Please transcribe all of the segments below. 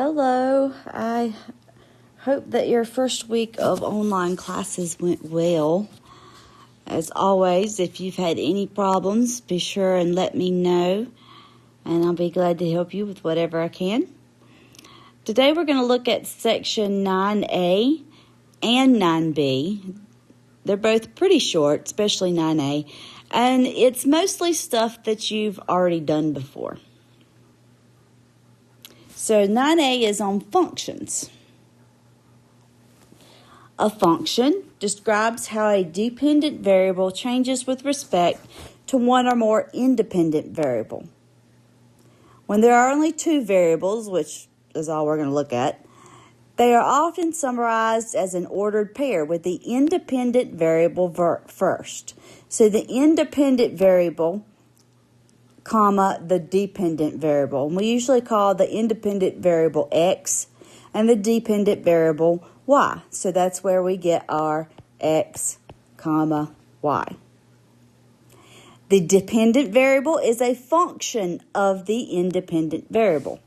Hello, I hope that your first week of online classes went well. As always, if you've had any problems, be sure and let me know, and I'll be glad to help you with whatever I can. Today we're going to look at section 9A and 9B. They're both pretty short, especially 9A, and it's mostly stuff that you've already done before. So 9A is on functions. A function describes how a dependent variable changes with respect to one or more independent variable. When there are only two variables, which is all we're going to look at, they are often summarized as an ordered pair with the independent variable first. So the independent variable, comma, the dependent variable. And we usually call the independent variable x and the dependent variable y. So that's where we get our x, comma, y. The dependent variable is a function of the independent variable.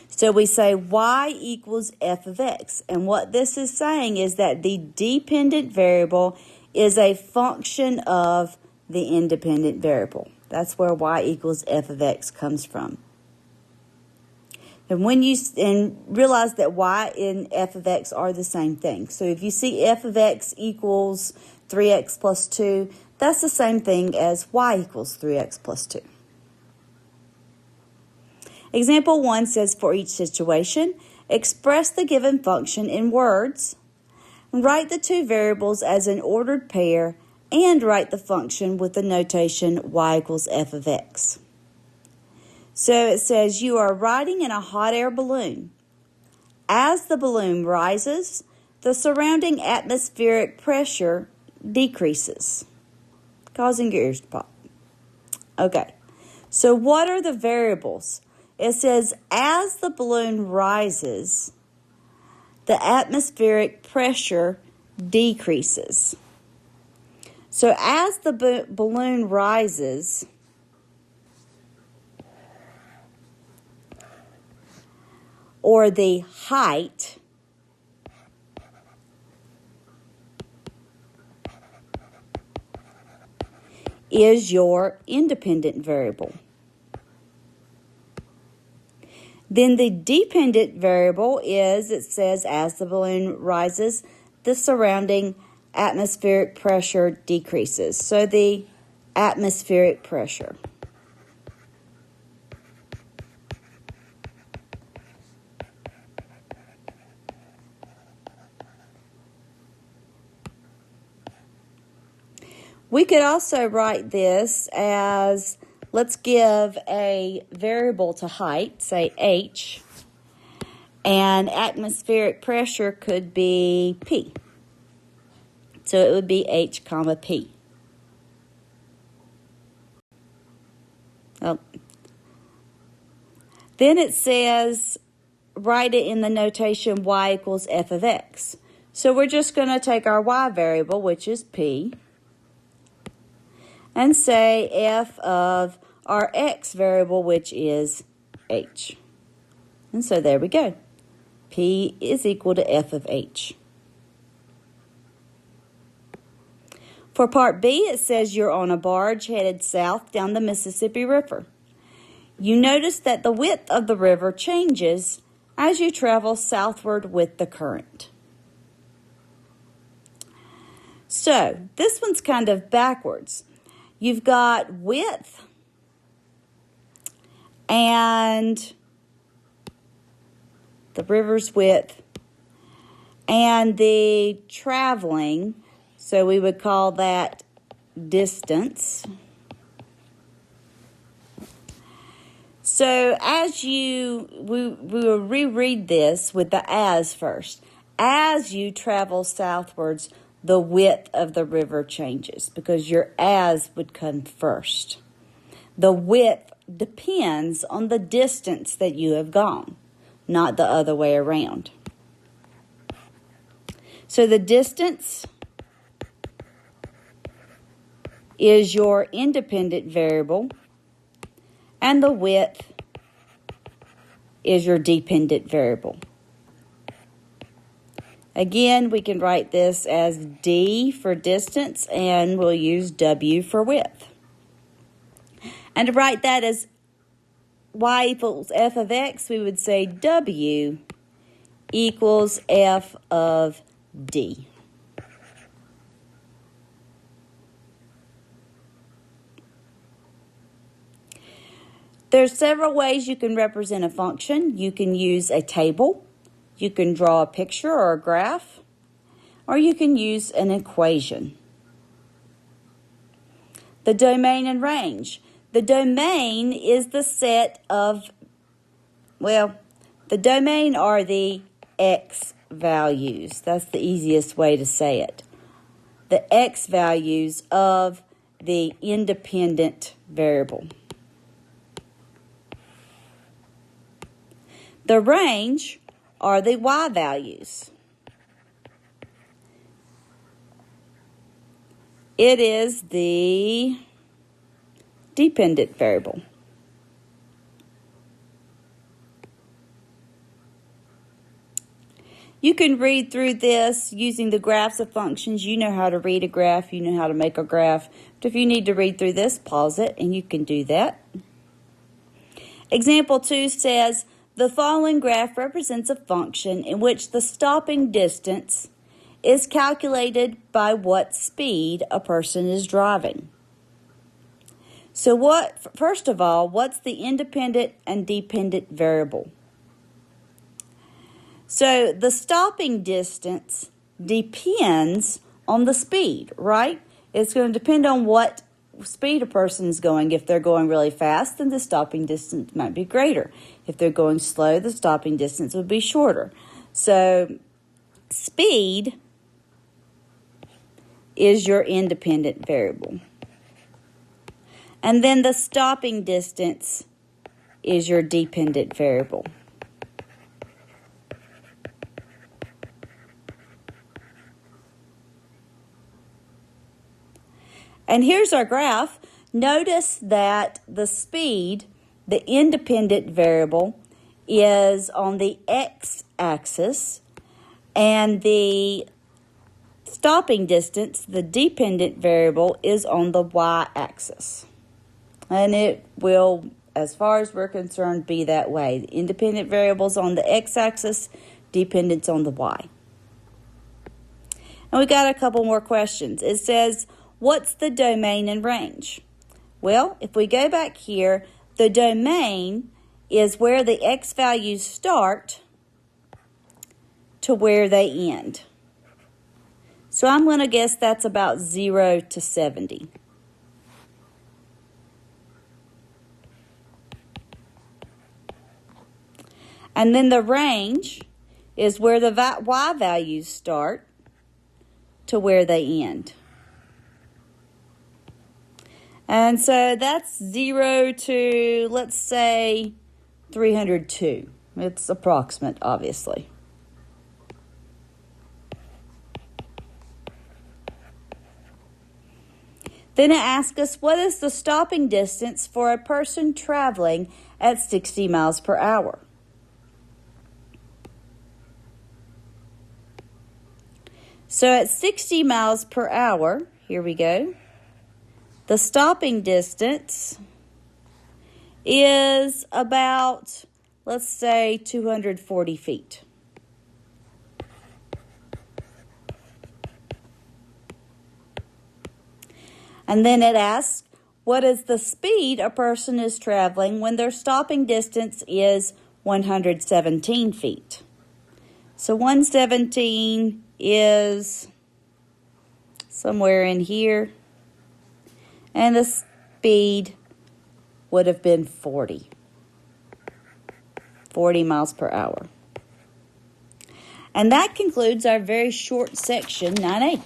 So we say y equals f of x. And what this is saying is that the dependent variable is a function of the independent variable. That's where y equals f of x comes from. And when you realize that y and f of x are the same thing. So if you see f of x equals 3x plus 2, that's the same thing as y equals 3x plus 2. Example 1 says, for each situation, express the given function in words, write the two variables as an ordered pair, and write the function with the notation y equals f of x. So it says you are riding in a hot air balloon. As the balloon rises, the surrounding atmospheric pressure decreases, causing your ears to pop. Okay, so what are the variables? It says as the balloon rises, the atmospheric pressure decreases. So as the balloon rises, or the height, is your independent variable. Then the dependent variable is, it says, as the balloon rises, the surrounding atmospheric pressure decreases. So the atmospheric pressure. We could also write this as, let's give a variable to height, say h, and atmospheric pressure could be P. So it would be h comma P. Oh. Then it says, write it in the notation y equals f of x. So we're just going to take our y variable, which is P, and say f of our x variable, which is h. And so there we go. P is equal to f of h. For part B, it says you're on a barge headed south down the Mississippi River. You notice that the width of the river changes as you travel southward with the current. So this one's kind of backwards. You've got width and the river's width and the traveling, so we would call that distance. So as we will reread this with the as first. As you travel southwards, the width of the river changes because your as would come first. The width depends on the distance that you have gone, not the other way around. So the distance is your independent variable, and the width is your dependent variable. Again, we can write this as d for distance, and we'll use w for width. And to write that as y equals f of x, we would say w equals f of d. There's several ways you can represent a function. You can use a table, you can draw a picture or a graph, or you can use an equation. The domain and range. The domain is the set of, the domain are the x values. That's the easiest way to say it. The x values of the independent variable. The range are the y values. It is the dependent variable. You can read through this using the graphs of functions. You know how to read a graph. You know how to make a graph. But if you need to read through this, pause it, and you can do that. Example 2 says, the following graph represents a function in which the stopping distance is calculated by what speed a person is driving. So first of all, what's the independent and dependent variable? So the stopping distance depends on the speed, right? It's going to depend on what speed a person is going. If they're going really fast, then the stopping distance might be greater. If they're going slow, the stopping distance would be shorter. So speed is your independent variable. And then the stopping distance is your dependent variable. And here's our graph. Notice that the speed, the independent variable, is on the x-axis, and the stopping distance, the dependent variable, is on the y-axis. And it will, as far as we're concerned, be that way. The independent variable's on the x-axis, dependent's on the y. And we got a couple more questions. It says, what's the domain and range? Well, if we go back here, the domain is where the x values start to where they end. So I'm going to guess that's about 0 to 70. And then the range is where the y values start to where they end. And so that's 0 to, let's say, 302. It's approximate, obviously. Then it asks us, what is the stopping distance for a person traveling at 60 miles per hour? So at 60 miles per hour, here we go, the stopping distance is about, let's say, 240 feet. And then it asks, what is the speed a person is traveling when their stopping distance is 117 feet? So 117 is somewhere in here. And the speed would have been 40 miles per hour. And that concludes our very short section 9A.